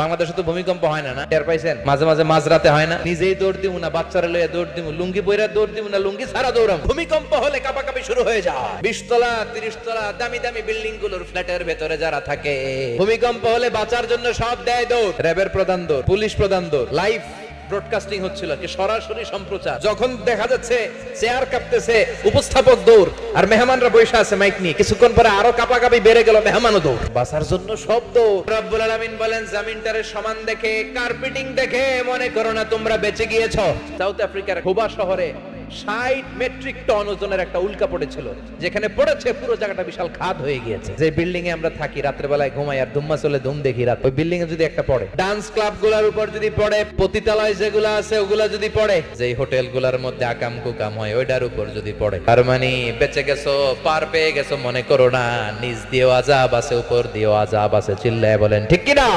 বাংলাদেশে তো ভূমিকম্প হয় না, না টের পাইছেন? মাঝে মাঝে মাঝরাতে হয় না, নিজেই দৌড় দিব না, বাচ্চারা লইয়া দৌড় দিব, লুঙ্গি পইরা দৌড় দিব না, লুঙ্গি ছাড়া দৌড়াম। ভূমিকম্প হলে কাঁপাকাঁপি শুরু হয়ে যায়। 20 তলা 30 তলা দামি দামি বিল্ডিং গুলোর ফ্ল্যাটের ভেতরে যারা থাকে, ভূমিকম্প হলে বাঁচার জন্য সব দেয় দৌড়। র্যাবের প্রধান দৌড়, পুলিশ প্রধান দৌড়। লাইভ ব্রডকাস্টিং হচ্ছিল, কি সরাসরি সম্প্রচার। যখন দেখা যাচ্ছে চেয়ার কাঁপতেছে, উপস্থাপক দৌড়, আর মেহমানরা বসে আছে মাইক নিয়ে। কিছুক্ষণ পরে আরো কাঁপাকাঁপি বেড়ে গেল, মেহমানও দৌড়। বাঁচার জন্য সব দৌড়। রব্বুল আলামিন বলেন, জামিনটারে সমান দেখে, কার্পেটিং দেখে মনে করো না তোমরা বেঁচে গিয়েছো। সাউথ আফ্রিকার খুবা শহরে 60 মেট্রিক টন ওজনের একটা উল্কা পড়েছিল, যেখানে পড়েছে পুরো জায়গাটা বিশাল খাদ হয়ে গিয়েছে। যে বিল্ডিং এ আমরা থাকি, রাতের বেলায় ঘুমাই আর ধুম্মা চলে ধুম দেখি রাত, ওই বিল্ডিং এ যদি একটা পড়ে, ডান্স ক্লাব গুলার উপর যদি পড়ে, পতিতালয় যেগুলো আছে ওগুলা যদি পড়ে, যেই হোটেল গুলার মধ্যে আকাম কুকাম হয় ওইটার উপর যদি পড়ে, তার মানে বেঁচে গেছো, পার পেয়ে গেছো মনে করো না। নিচ দিয়েও আযাব আছে, উপর দিয়েও আযাব আছে। চিল্লায় বলেন ঠিক কিনা?